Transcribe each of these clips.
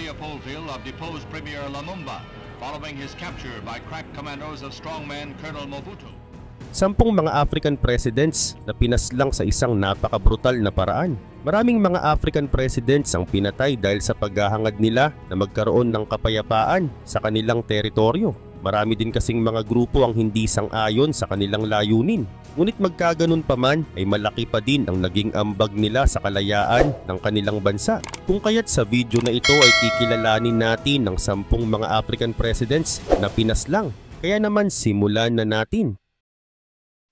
Leopoldville of deposed Premier Lumumba following his capture by crack commandos of strongman Colonel Mobutu. 10 mga African presidents na pinaslang sa isang napakabrutal na paraan. Maraming mga African presidents ang pinatay dahil sa paghahangad nila na magkaroon ng kapayapaan sa kanilang teritoryo. Marami din kasing mga grupo ang hindi sang-ayon sa kanilang layunin. Ngunit magkaganon pa man ay malaki pa din ang naging ambag nila sa kalayaan ng kanilang bansa. Kung kaya't sa video na ito ay kikilalanin natin ang 10 mga African presidents na pinaslang. Kaya naman simulan na natin.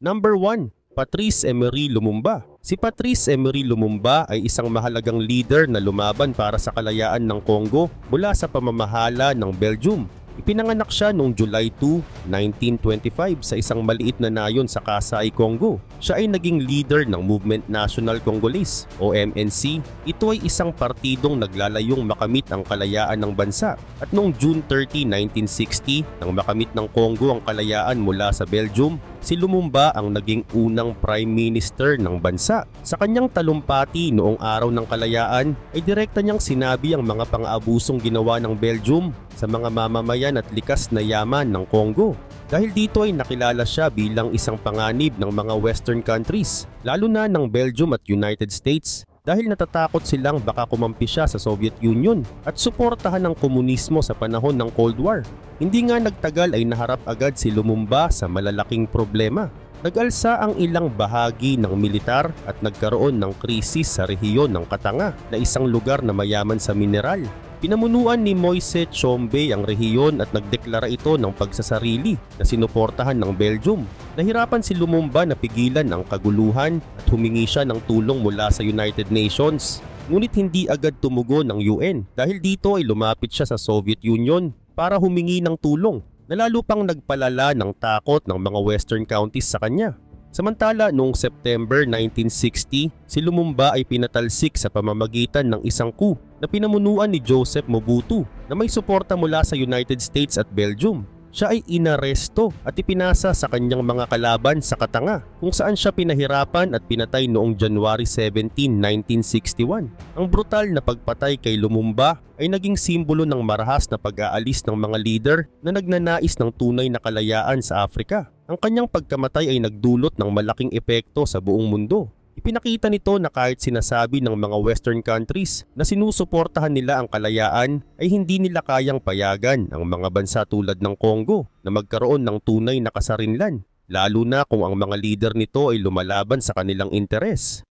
Number 1. Patrice Emery Lumumba. Si Patrice Emery Lumumba ay isang mahalagang leader na lumaban para sa kalayaan ng Congo mula sa pamamahala ng Belgium. Ipinanganak siya noong July 2, 1925 sa isang maliit na nayon sa Kasai, Congo. Siya ay naging leader ng Movement National Congolese o MNC. Ito ay isang partidong naglalayong makamit ang kalayaan ng bansa. At noong June 30, 1960, nang makamit ng Congo ang kalayaan mula sa Belgium, si Lumumba ang naging unang Prime Minister ng bansa. Sa kanyang talumpati noong araw ng kalayaan ay direkta niyang sinabi ang mga pang-aabusong ginawa ng Belgium sa mga mamamayan at likas na yaman ng Congo. Dahil dito ay nakilala siya bilang isang panganib ng mga Western countries, lalo na ng Belgium at United States, dahil natatakot silang baka kumampi siya sa Soviet Union at suportahan ang komunismo sa panahon ng Cold War. Hindi nga nagtagal ay naharap agad si Lumumba sa malalaking problema. Nag-alsa ang ilang bahagi ng militar at nagkaroon ng krisis sa rehiyon ng Katanga na isang lugar na mayaman sa mineral. Pinamunuan ni Moise Tshombe ang rehiyon at nagdeklara ito ng pagsasarili na sinuportahan ng Belgium. Nahirapan si Lumumba na pigilan ang kaguluhan at humingi siya ng tulong mula sa United Nations. Ngunit hindi agad tumugon ng UN dahil dito ay lumapit siya sa Soviet Union para humingi ng tulong na lalo pang nagpalala ng takot ng mga Western countries sa kanya. Samantala, noong September 1960, si Lumumba ay pinatalsik sa pamamagitan ng isang coup na pinamunuan ni Joseph Mobutu na may suporta mula sa United States at Belgium. Siya ay inaresto at ipinasa sa kanyang mga kalaban sa Katanga kung saan siya pinahirapan at pinatay noong January 17, 1961. Ang brutal na pagpatay kay Lumumba ay naging simbolo ng marahas na pag-aalis ng mga leader na nagnanais ng tunay na kalayaan sa Afrika. Ang kanyang pagkamatay ay nagdulot ng malaking epekto sa buong mundo. Ipinakita nito na kahit sinasabi ng mga Western countries na sinusuportahan nila ang kalayaan ay hindi nila kayang payagan ang mga bansa tulad ng Congo na magkaroon ng tunay na kasarinlan, lalo na kung ang mga leader nito ay lumalaban sa kanilang interes.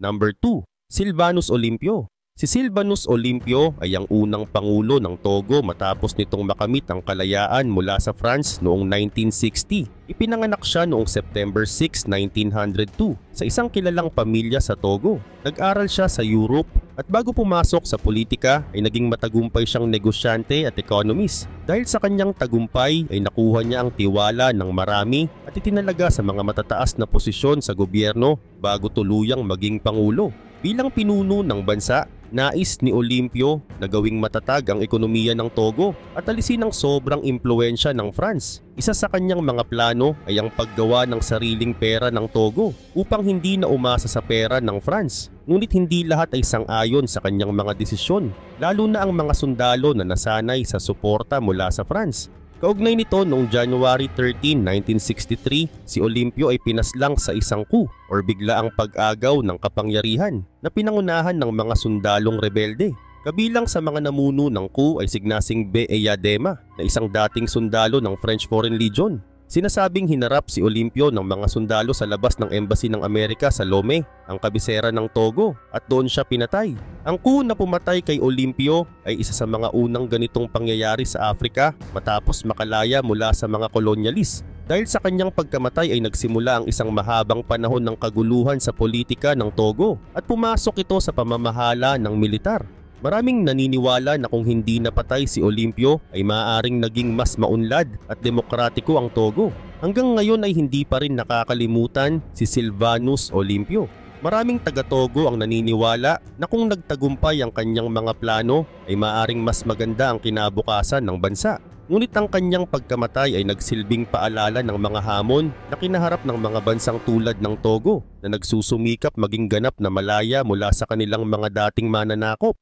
Number 2. Sylvanus Olympio. Si Sylvanus Olympio ay ang unang pangulo ng Togo matapos nitong makamit ang kalayaan mula sa France noong 1960. Ipinanganak siya noong September 6, 1902 sa isang kilalang pamilya sa Togo. Nag-aral siya sa Europe at bago pumasok sa politika ay naging matagumpay siyang negosyante at economist. Dahil sa kanyang tagumpay ay nakuha niya ang tiwala ng marami at itinalaga sa mga matataas na posisyon sa gobyerno bago tuluyang maging pangulo. Bilang pinuno ng bansa, nais ni Olympio na gawing matatag ang ekonomiya ng Togo at alisin ang sobrang impluensya ng France. Isa sa kanyang mga plano ay ang paggawa ng sariling pera ng Togo upang hindi na umasa sa pera ng France. Ngunit hindi lahat ay sang-ayon sa kanyang mga desisyon, lalo na ang mga sundalo na nasanay sa suporta mula sa France. Kaugnay nito, noong January 13, 1963, si Olympio ay pinaslang sa isang coup or biglaang pag-agaw ng kapangyarihan na pinangunahan ng mga sundalong rebelde. Kabilang sa mga namuno ng coup ay si Gnassingbé Eyadema na isang dating sundalo ng French Foreign Legion. Sinasabing hinarap si Olympio ng mga sundalo sa labas ng Embassy ng Amerika sa Lomé, ang kabisera ng Togo, at doon siya pinatay. Ang coup na pumatay kay Olympio ay isa sa mga unang ganitong pangyayari sa Afrika matapos makalaya mula sa mga kolonyalist. Dahil sa kanyang pagkamatay ay nagsimula ang isang mahabang panahon ng kaguluhan sa politika ng Togo at pumasok ito sa pamamahala ng militar. Maraming naniniwala na kung hindi napatay si Olympio ay maaaring naging mas maunlad at demokratiko ang Togo. Hanggang ngayon ay hindi pa rin nakakalimutan si Sylvanus Olympio. Maraming taga-Togo ang naniniwala na kung nagtagumpay ang kanyang mga plano ay maaaring mas maganda ang kinabukasan ng bansa. Ngunit ang kanyang pagkamatay ay nagsilbing paalala ng mga hamon na kinaharap ng mga bansang tulad ng Togo na nagsusumikap maging ganap na malaya mula sa kanilang mga dating mananakop.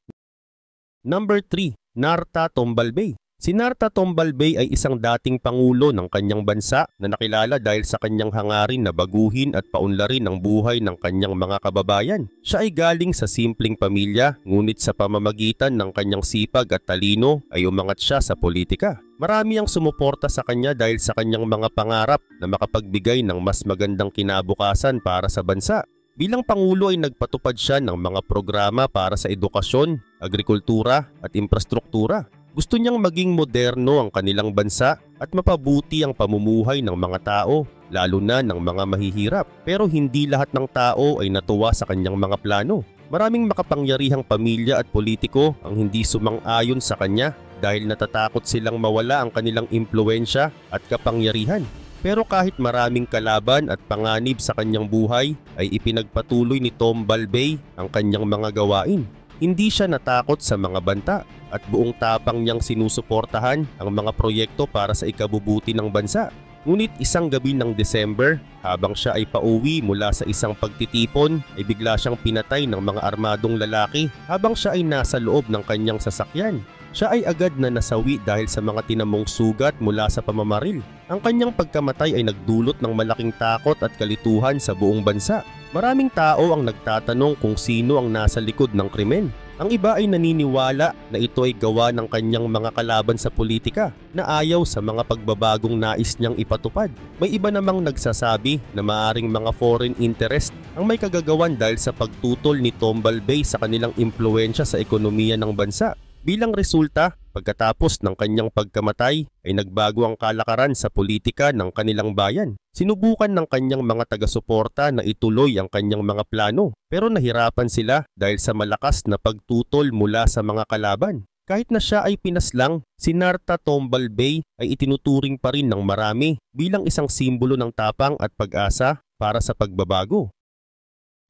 Number 3, Narta Tombalbay. Si Narta Tombalbay ay isang dating pangulo ng kanyang bansa na nakilala dahil sa kanyang hangarin na baguhin at paunlarin ang buhay ng kanyang mga kababayan. Siya ay galing sa simpleng pamilya, ngunit sa pamamagitan ng kanyang sipag at talino ay umangat siya sa politika. Marami ang sumuporta sa kanya dahil sa kanyang mga pangarap na makapagbigay ng mas magandang kinabukasan para sa bansa. Bilang pangulo ay nagpatupad siya ng mga programa para sa edukasyon, agrikultura at infrastruktura. Gusto niyang maging moderno ang kanilang bansa at mapabuti ang pamumuhay ng mga tao, lalo na ng mga mahihirap. Pero hindi lahat ng tao ay natuwa sa kanyang mga plano. Maraming makapangyarihang pamilya at politiko ang hindi sumang-ayon sa kanya dahil natatakot silang mawala ang kanilang impluwensya at kapangyarihan. Pero kahit maraming kalaban at panganib sa kanyang buhay, ay ipinagpatuloy ni Tombalbay ang kanyang mga gawain. Hindi siya natakot sa mga banta at buong tapang niyang sinusuportahan ang mga proyekto para sa ikabubuti ng bansa. Ngunit isang gabi ng December, habang siya ay pauwi mula sa isang pagtitipon, ay bigla siyang pinatay ng mga armadong lalaki habang siya ay nasa loob ng kanyang sasakyan. Siya ay agad na nasawi dahil sa mga tinamong sugat mula sa pamamaril. Ang kanyang pagkamatay ay nagdulot ng malaking takot at kalituhan sa buong bansa. Maraming tao ang nagtatanong kung sino ang nasa likod ng krimen. Ang iba ay naniniwala na ito ay gawa ng kanyang mga kalaban sa politika na ayaw sa mga pagbabagong nais niyang ipatupad. May iba namang nagsasabi na maaring mga foreign interest ang may kagagawan dahil sa pagtutol ni Tombalbay sa kanilang impluwensya sa ekonomiya ng bansa. Bilang resulta, pagkatapos ng kanyang pagkamatay ay nagbago ang kalakaran sa politika ng kanilang bayan. Sinubukan ng kanyang mga taga-suporta na ituloy ang kanyang mga plano pero nahirapan sila dahil sa malakas na pagtutol mula sa mga kalaban. Kahit na siya ay pinaslang, si Narta Tombalbay ay itinuturing pa rin ng marami bilang isang simbolo ng tapang at pag-asa para sa pagbabago.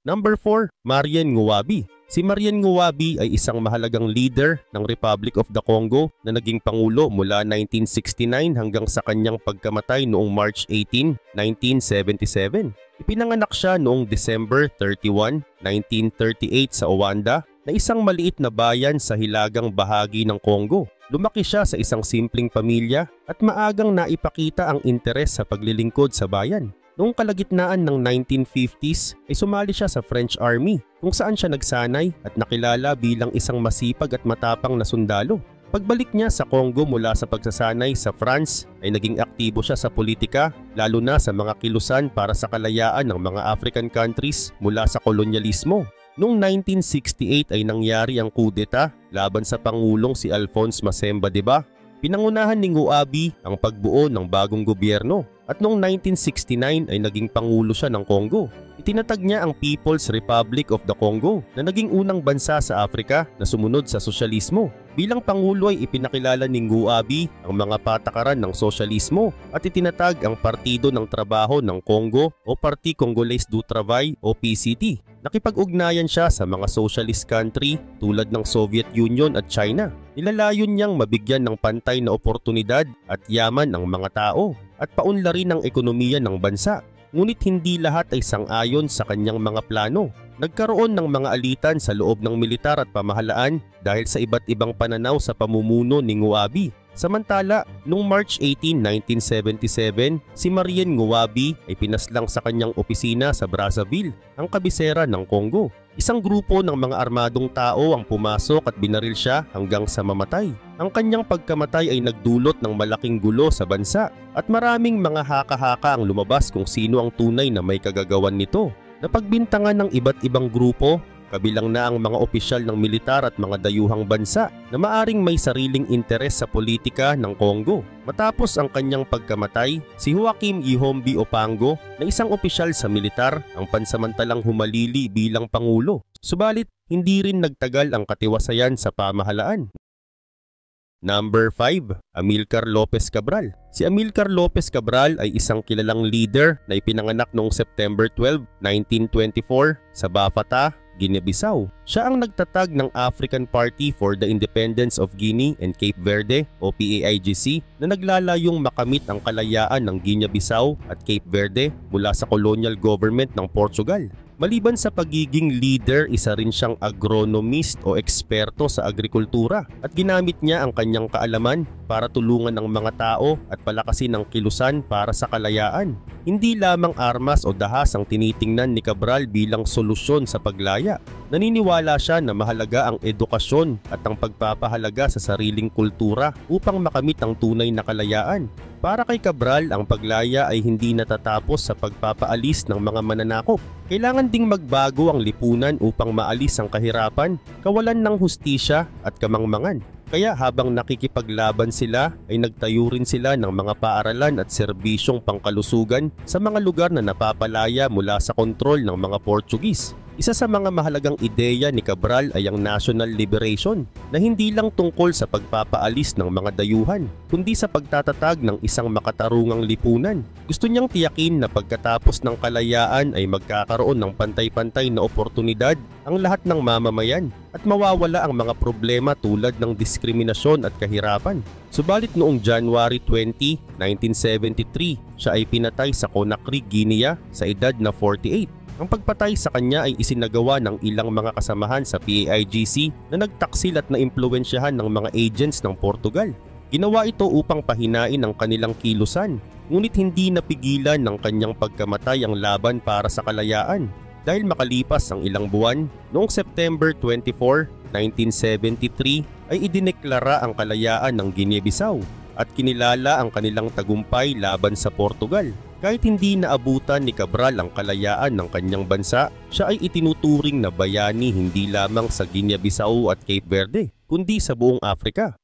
Number 4, Marian Nguwabi. Si Marian Nguwabi ay isang mahalagang leader ng Republic of the Congo na naging pangulo mula 1969 hanggang sa kanyang pagkamatay noong March 18, 1977. Ipinanganak siya noong December 31, 1938 sa Owanda na isang maliit na bayan sa hilagang bahagi ng Congo. Lumaki siya sa isang simpleng pamilya at maagang naipakita ang interes sa paglilingkod sa bayan. Noong kalagitnaan ng 1950s ay sumali siya sa French Army kung saan siya nagsanay at nakilala bilang isang masipag at matapang na sundalo. Pagbalik niya sa Congo mula sa pagsasanay sa France ay naging aktibo siya sa politika lalo na sa mga kilusan para sa kalayaan ng mga African countries mula sa kolonyalismo. Noong 1968 ay nangyari ang kudeta laban sa Pangulong si Alphonse Masemba Deba. Pinangunahan ni Nguwabi ang pagbuo ng bagong gobyerno at noong 1969 ay naging pangulo siya ng Congo. Itinatag niya ang People's Republic of the Congo na naging unang bansa sa Afrika na sumunod sa sosyalismo. Bilang pangulo ay ipinakilala ni Nguwabi ang mga patakaran ng sosyalismo at itinatag ang Partido ng Trabaho ng Congo o Parti Congolais du Travail o PCT. Nakipag-ugnayan siya sa mga socialist country tulad ng Soviet Union at China. Nilalayon niyang mabigyan ng pantay na oportunidad at yaman ang mga tao at paunlarin ang ekonomiya ng bansa. Ngunit hindi lahat ay sang-ayon sa kanyang mga plano. Nagkaroon ng mga alitan sa loob ng militar at pamahalaan dahil sa iba't ibang pananaw sa pamumuno ni Nguwabi. Samantala, noong March 18, 1977, si Marian Nguwabi ay pinaslang sa kanyang opisina sa Brazzaville, ang kabisera ng Congo. Isang grupo ng mga armadong tao ang pumasok at binaril siya hanggang sa mamatay. Ang kanyang pagkamatay ay nagdulot ng malaking gulo sa bansa at maraming mga haka-haka ang lumabas kung sino ang tunay na may kagagawan nito. Napagbintangan ng iba't ibang grupo, kabilang na ang mga opisyal ng militar at mga dayuhang bansa na maaring may sariling interes sa politika ng Congo. Matapos ang kanyang pagkamatay, si Joaquim Ihombi Opango na isang opisyal sa militar ang pansamantalang humalili bilang pangulo. Subalit, hindi rin nagtagal ang katiwasayan sa pamahalaan. Number 5, Amilcar Lopez Cabral. Si Amilcar Lopez Cabral ay isang kilalang leader na ipinanganak noong September 12, 1924 sa Bafata, Guinea-Bissau. Siya ang nagtatag ng African Party for the Independence of Guinea and Cape Verde o PAIGC na naglalayong makamit ang kalayaan ng Guinea-Bissau at Cape Verde mula sa colonial government ng Portugal. Maliban sa pagiging leader, isa rin siyang agronomist o eksperto sa agrikultura at ginamit niya ang kanyang kaalaman para tulungan ang mga tao at palakasin ang kilusan para sa kalayaan. Hindi lamang armas o dahas ang tinitingnan ni Cabral bilang solusyon sa paglaya. Naniniwala siya na mahalaga ang edukasyon at ang pagpapahalaga sa sariling kultura upang makamit ang tunay na kalayaan. Para kay Cabral, ang paglaya ay hindi natatapos sa pagpapaalis ng mga mananakop. Kailangan ding magbago ang lipunan upang maalis ang kahirapan, kawalan ng hustisya at kamangmangan. Kaya habang nakikipaglaban sila ay nagtayo rin sila ng mga paaralan at serbisyong pangkalusugan sa mga lugar na napapalaya mula sa kontrol ng mga Portuguese. Isa sa mga mahalagang ideya ni Cabral ay ang national liberation na hindi lang tungkol sa pagpapaalis ng mga dayuhan, kundi sa pagtatatag ng isang makatarungang lipunan. Gusto niyang tiyakin na pagkatapos ng kalayaan ay magkakaroon ng pantay-pantay na oportunidad ang lahat ng mamamayan at mawawala ang mga problema tulad ng diskriminasyon at kahirapan. Subalit noong January 20, 1973, siya ay pinatay sa Conakry, Guinea sa edad na 48. Ang pagpatay sa kanya ay isinagawa ng ilang mga kasamahan sa PAIGC na nagtaksil at naimpluwensyahan ng mga agents ng Portugal. Ginawa ito upang pahinain ang kanilang kilusan, ngunit hindi napigilan ng kanyang pagkamatay ang laban para sa kalayaan. Dahil makalipas ang ilang buwan, noong September 24, 1973 ay idineklara ang kalayaan ng Guinea-Bissau at kinilala ang kanilang tagumpay laban sa Portugal. Kahit hindi naabutan ni Cabral ang kalayaan ng kanyang bansa, siya ay itinuturing na bayani hindi lamang sa Guinea-Bissau at Cape Verde, kundi sa buong Afrika.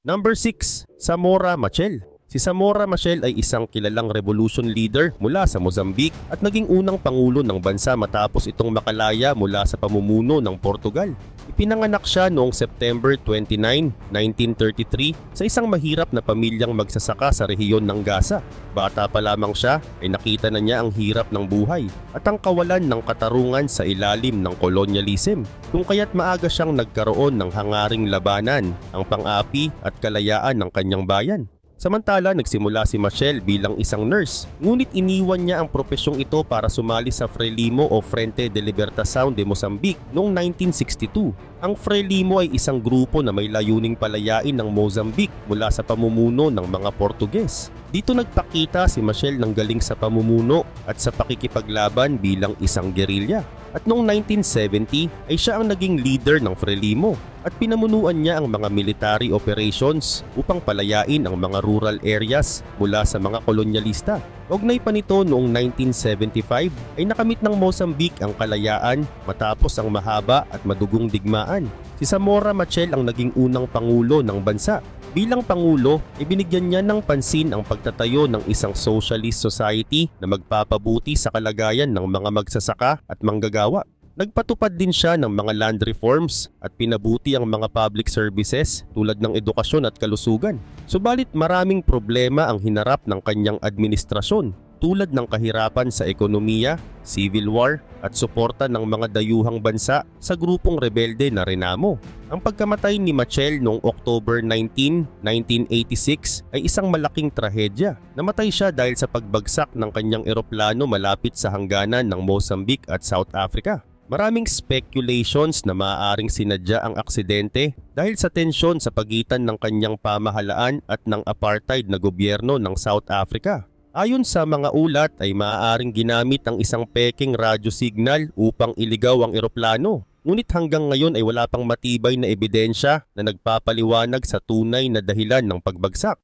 Number 6. Zamora Machel. Si Zamora Machel ay isang kilalang revolution leader mula sa Mozambique at naging unang pangulo ng bansa matapos itong makalaya mula sa pamumuno ng Portugal. Ipinanganak siya noong September 29, 1933 sa isang mahirap na pamilyang magsasaka sa rehiyon ng Gasa. Bata pa lamang siya ay nakita na niya ang hirap ng buhay at ang kawalan ng katarungan sa ilalim ng kolonyalism, kung kaya't maaga siyang nagkaroon ng hangaring labanan ang pang-api at kalayaan ng kanyang bayan. Samantala, nagsimula si Machel bilang isang nurse, ngunit iniwan niya ang profesyong ito para sumali sa Frelimo o Frente de Libertação de Mozambique noong 1962. Ang Frelimo ay isang grupo na may layuning palayain ng Mozambique mula sa pamumuno ng mga Portuges. Dito nagpakita si Machel ng galing sa pamumuno at sa pakikipaglaban bilang isang gerilya. At noong 1970 ay siya ang naging leader ng Frelimo at pinamunuan niya ang mga military operations upang palayain ang mga rural areas mula sa mga kolonyalista. Ugnay pa nito noong 1975 ay nakamit ng Mozambique ang kalayaan matapos ang mahaba at madugong digmaan. Si Zamora Machel ang naging unang pangulo ng bansa. Bilang pangulo, ibinigyan niya ng pansin ang pagtatayo ng isang socialist society na magpapabuti sa kalagayan ng mga magsasaka at manggagawa. Nagpatupad din siya ng mga land reforms at pinabuti ang mga public services tulad ng edukasyon at kalusugan. Subalit maraming problema ang hinarap ng kanyang administrasyon, tulad ng kahirapan sa ekonomiya, civil war at suporta ng mga dayuhang bansa sa grupong rebelde na Renamo. Ang pagkamatay ni Machel noong October 19, 1986 ay isang malaking trahedya. Namatay siya dahil sa pagbagsak ng kanyang eroplano malapit sa hangganan ng Mozambique at South Africa. Maraming speculations na maaaring sinadya ang aksidente dahil sa tensyon sa pagitan ng kanyang pamahalaan at ng apartheid na gobyerno ng South Africa. Ayon sa mga ulat ay maaaring ginamit ang isang peking radyo signal upang iligaw ang eroplano. Ngunit hanggang ngayon ay wala pang matibay na ebidensya na nagpapaliwanag sa tunay na dahilan ng pagbagsak.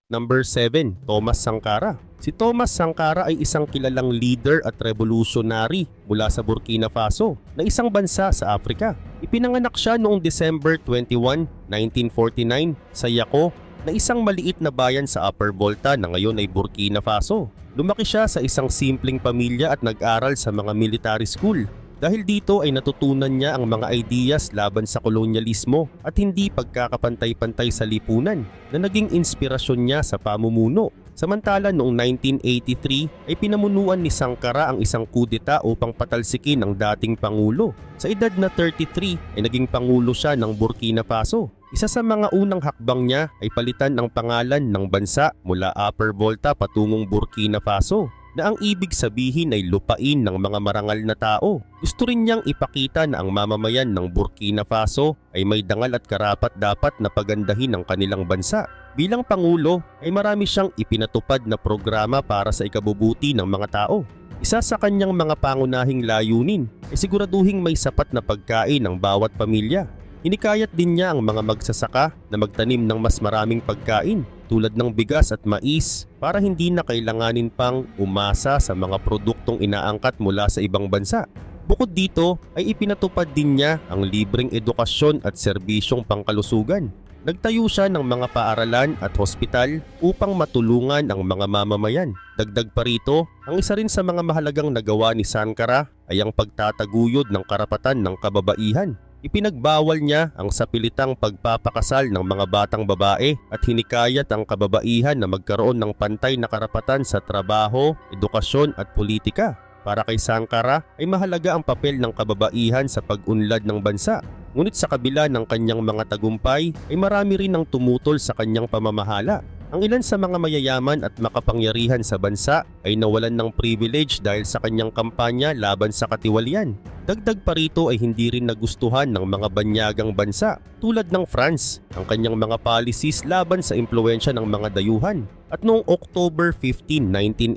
Number 7. Thomas Sankara. Si Thomas Sankara ay isang kilalang leader at revolutionary mula sa Burkina Faso na isang bansa sa Afrika. Ipinanganak siya noong December 21, 1949 sa Yako na isang maliit na bayan sa Upper Volta na ngayon ay Burkina Faso. Lumaki siya sa isang simpleng pamilya at nag-aral sa mga military school. Dahil dito ay natutunan niya ang mga ideas laban sa kolonyalismo at hindi pagkakapantay-pantay sa lipunan na naging inspirasyon niya sa pamumuno. Samantala noong 1983 ay pinamunuan ni Sankara ang isang kudeta upang patalsikin ang dating pangulo. Sa edad na 33 ay naging pangulo siya ng Burkina Faso. Isa sa mga unang hakbang niya ay palitan ang pangalan ng bansa mula Upper Volta patungong Burkina Faso. na ang ibig sabihin ay lupain ng mga marangal na tao. Gusto rin niyang ipakita na ang mamamayan ng Burkina Faso ay may dangal at karapat-dapat na pagandahin ang kanilang bansa. Bilang Pangulo ay marami siyang ipinatupad na programa para sa ikabubuti ng mga tao. Isa sa kanyang mga pangunahing layunin ay siguraduhing may sapat na pagkain ang bawat pamilya. Hinikayat din niya ang mga magsasaka na magtanim ng mas maraming pagkain tulad ng bigas at mais para hindi na kailanganin pang umasa sa mga produktong inaangkat mula sa ibang bansa. Bukod dito ay ipinatupad din niya ang libreng edukasyon at serbisyong pangkalusugan. Nagtayo siya ng mga paaralan at hospital upang matulungan ang mga mamamayan. Dagdag pa rito, ang isa rin sa mga mahalagang nagawa ni Sankara ay ang pagtataguyod ng karapatan ng kababaihan. Ipinagbawal niya ang sapilitang pagpapakasal ng mga batang babae at hinikayat ang kababaihan na magkaroon ng pantay na karapatan sa trabaho, edukasyon at politika. Para kay Sankara ay mahalaga ang papel ng kababaihan sa pag-unlad ng bansa. Ngunit sa kabila ng kanyang mga tagumpay ay marami rin ang tumutol sa kanyang pamamahala. Ang ilan sa mga mayayaman at makapangyarihan sa bansa ay nawalan ng privilege dahil sa kanyang kampanya laban sa katiwalian. Dagdag pa rito ay hindi rin nagustuhan ng mga banyagang bansa tulad ng France ang kanyang mga policies laban sa impluwensya ng mga dayuhan. At noong October 15,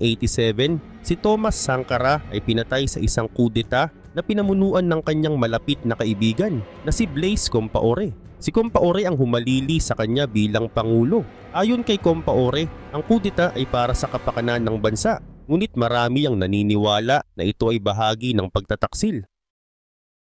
1987, si Thomas Sankara ay pinatay sa isang kudeta na pinamunuan ng kanyang malapit na kaibigan na si Blaise Compaoré. Si Compaoré ang humalili sa kanya bilang Pangulo. Ayon kay Compaoré, ang kudeta ay para sa kapakanan ng bansa, ngunit marami ang naniniwala na ito ay bahagi ng pagtataksil.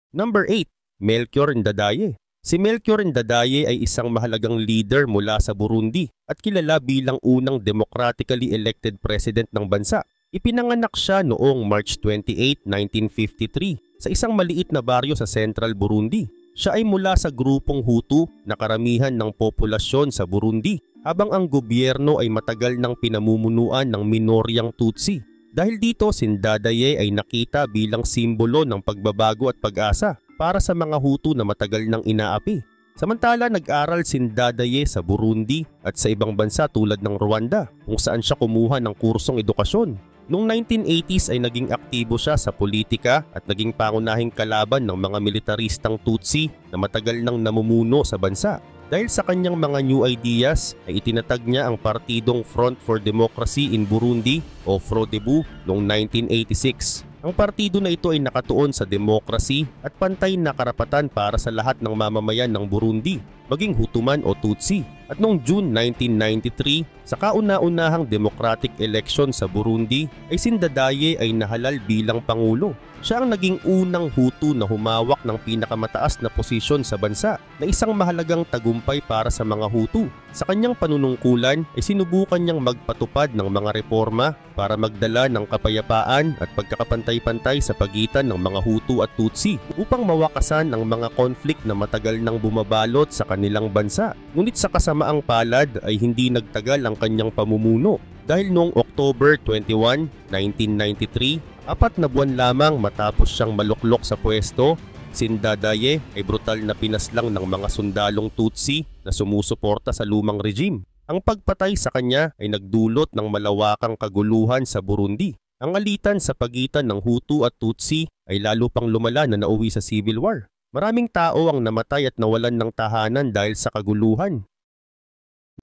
Number 8. Melchior Ndadaye. Si Melchior Ndadaye ay isang mahalagang leader mula sa Burundi at kilala bilang unang democratically elected president ng bansa. Ipinanganak siya noong March 28, 1953 sa isang maliit na baryo sa Central Burundi. Siya ay mula sa grupong Hutu na karamihan ng populasyon sa Burundi, habang ang gobyerno ay matagal ng pinamumunuan ng minoryang Tutsi. Dahil dito, si Ndadaye ay nakita bilang simbolo ng pagbabago at pag-asa para sa mga Hutu na matagal nang inaapi. Samantala, nag-aral si Ndadaye sa Burundi at sa ibang bansa tulad ng Rwanda, kung saan siya kumuha ng kursong edukasyon. Noong 1980s ay naging aktibo siya sa politika at naging pangunahing kalaban ng mga militaristang Tutsi na matagal nang namumuno sa bansa. Dahil sa kanyang mga new ideas ay itinatag niya ang partidong Front for Democracy in Burundi o FRODEBU noong 1986. Ang partido na ito ay nakatuon sa demokrasy at pantay na karapatan para sa lahat ng mamamayan ng Burundi, maging Hutu man o Tutsi. At noong June 1993, sa kauna-unahang democratic election sa Burundi, ay si Ndadaye ay nahalal bilang Pangulo. Siya ang naging unang Hutu na humawak ng pinakamataas na posisyon sa bansa, na isang mahalagang tagumpay para sa mga Hutu. Sa kanyang panunungkulan ay sinubukan niyang magpatupad ng mga reforma para magdala ng kapayapaan at pagkakapantay-pantay sa pagitan ng mga Hutu at Tutsi upang mawakasan ang mga konflik na matagal nang bumabalot sa kanilang bansa. Ngunit sa kasamaang palad ay hindi nagtagal ang kanyang pamumuno dahil noong October 21, 1993, 4 na buwan lamang matapos siyang maluklok sa pwesto, si Ndadaye ay brutal na pinaslang ng mga sundalong Tutsi na sumusuporta sa lumang regime. Ang pagpatay sa kanya ay nagdulot ng malawakang kaguluhan sa Burundi. Ang alitan sa pagitan ng Hutu at Tutsi ay lalo pang lumala na nauwi sa civil war. Maraming tao ang namatay at nawalan ng tahanan dahil sa kaguluhan.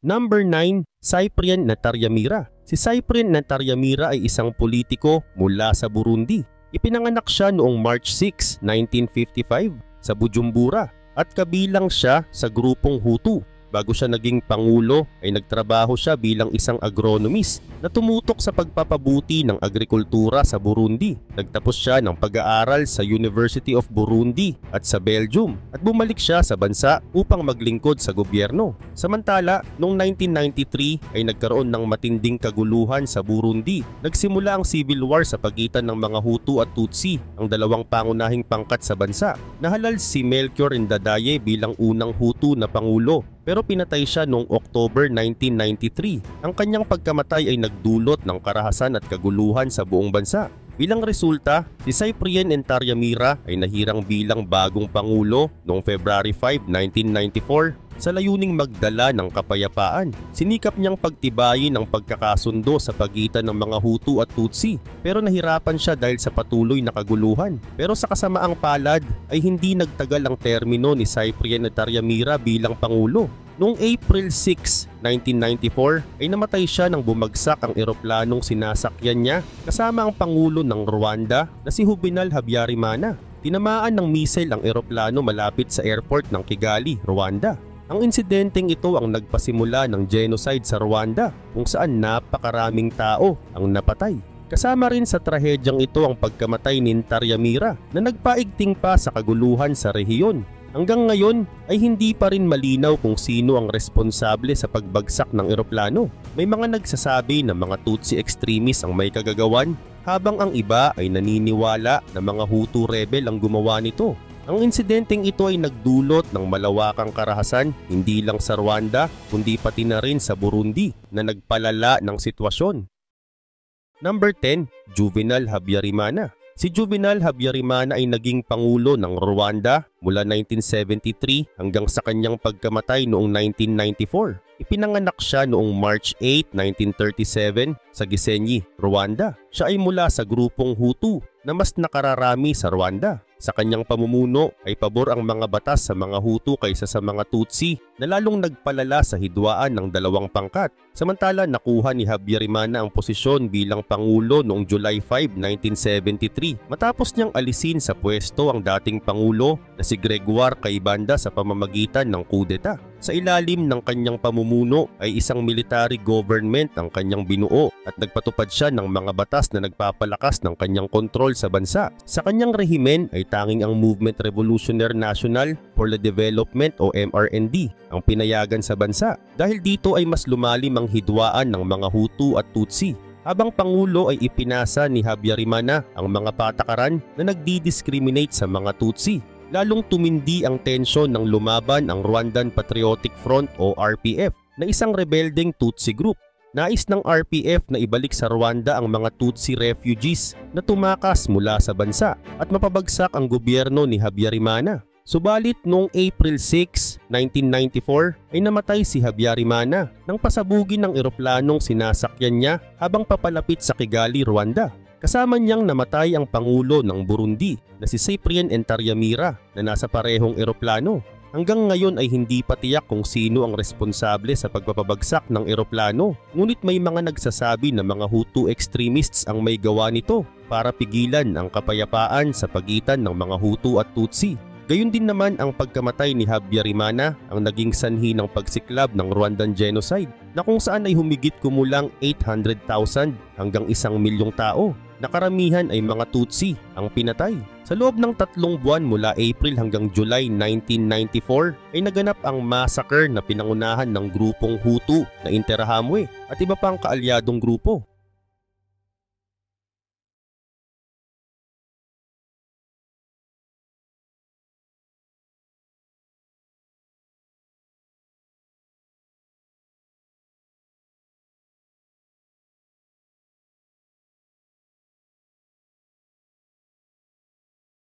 Number 9. Cyprien Ntaryamira. Si Cyprien Ntaryamira ay isang politiko mula sa Burundi. Ipinanganak siya noong March 6, 1955 sa Bujumbura at kabilang siya sa grupong Hutu. Bago siya naging Pangulo ay nagtrabaho siya bilang isang agronomist na tumutok sa pagpapabuti ng agrikultura sa Burundi. Nagtapos siya ng pag-aaral sa University of Burundi at sa Belgium at bumalik siya sa bansa upang maglingkod sa gobyerno. Samantala, noong 1993 ay nagkaroon ng matinding kaguluhan sa Burundi. Nagsimula ang civil war sa pagitan ng mga Hutu at Tutsi, ang dalawang pangunahing pangkat sa bansa. Nahalal si Melchior Ndadaye bilang unang Hutu na Pangulo, pero pinatay siya noong October 1993. Ang kanyang pagkamatay ay nagdulot ng karahasan at kaguluhan sa buong bansa. Bilang resulta, si Cyprien Ntaryamira ay nahirang bilang bagong Pangulo noong February 5, 1994 sa layuning magdala ng kapayapaan. Sinikap niyang pagtibayin ang pagkakasundo sa pagitan ng mga Hutu at Tutsi, pero nahirapan siya dahil sa patuloy na kaguluhan. Pero sa kasamaang palad ay hindi nagtagal ang termino ni Cyprien Ntaryamira bilang Pangulo. Noong April 6, 1994 ay namatay siya nang bumagsak ang eroplanong sinasakyan niya kasama ang Pangulo ng Rwanda na si Juvenal Habyarimana. Tinamaan ng missile ang eroplano malapit sa airport ng Kigali, Rwanda. Ang insidenteng ito ang nagpasimula ng genocide sa Rwanda kung saan napakaraming tao ang napatay. Kasama rin sa trahedyang ito ang pagkamatay ni Ntaryamira na nagpaigting pa sa kaguluhan sa rehiyon. Hanggang ngayon ay hindi pa rin malinaw kung sino ang responsable sa pagbagsak ng eroplano. May mga nagsasabi na mga Tutsi extremists ang may kagagawan, habang ang iba ay naniniwala na mga Hutu rebel ang gumawa nito. Ang insidenteng ito ay nagdulot ng malawakang karahasan hindi lang sa Rwanda kundi pati na rin sa Burundi na nagpalala ng sitwasyon. Number 10, Juvenal Habyarimana. Si Juvenal Habyarimana ay naging Pangulo ng Rwanda mula 1973 hanggang sa kanyang pagkamatay noong 1994. Ipinanganak siya noong March 8, 1937 sa Gisenyi, Rwanda. Siya ay mula sa grupong Hutu na mas nakararami sa Rwanda. Sa kanyang pamumuno ay pabor ang mga batas sa mga Hutu kaysa sa mga Tutsi na lalong nagpalala sa hidwaan ng dalawang pangkat. Samantala nakuha ni Habyarimana ang posisyon bilang Pangulo noong July 5, 1973 matapos niyang alisin sa pwesto ang dating Pangulo na si Gregoire Kayibanda sa pamamagitan ng kudeta. Sa ilalim ng kanyang pamumuno ay isang military government ang kanyang binuo at nagpatupad siya ng mga batas na nagpapalakas ng kanyang kontrol sa bansa. Sa kanyang rehimen ay tanging ang Movement Revolutionnaire National for the Development o MRND ang pinayagan sa bansa. Dahil dito ay mas lumalim ang hidwaan ng mga Hutu at Tutsi. Habang Pangulo ay ipinasa ni Habyarimana ang mga patakaran na nagdi-discriminate sa mga Tutsi. Lalong tumindi ang tensyon nang lumaban ang Rwandan Patriotic Front o RPF na isang rebeldeng Tutsi group. Nais ng RPF na ibalik sa Rwanda ang mga Tutsi refugees na tumakas mula sa bansa at mapabagsak ang gobyerno ni Habyarimana. Subalit noong April 6, 1994 ay namatay si Habyarimana nang pasabugin ng eroplanong sinasakyan niya habang papalapit sa Kigali, Rwanda. Kasama niyang namatay ang Pangulo ng Burundi na si Cyprien Ntaryamira na nasa parehong eroplano. Hanggang ngayon ay hindi pa tiyak kung sino ang responsable sa pagpapabagsak ng eroplano. Ngunit may mga nagsasabi na mga Hutu extremists ang may gawa nito para pigilan ang kapayapaan sa pagitan ng mga Hutu at Tutsi. Gayun din naman ang pagkamatay ni Habyarimana ang naging sanhi ng pagsiklab ng Rwandan genocide na kung saan ay humigit kumulang 800,000 hanggang 1,000,000 tao. Nakaramihan ay mga Tutsi ang pinatay. Sa loob ng 3 buwan mula April hanggang July 1994 ay naganap ang massacre na pinangunahan ng grupong Hutu na Interahamwe at iba pang kaalyadong grupo.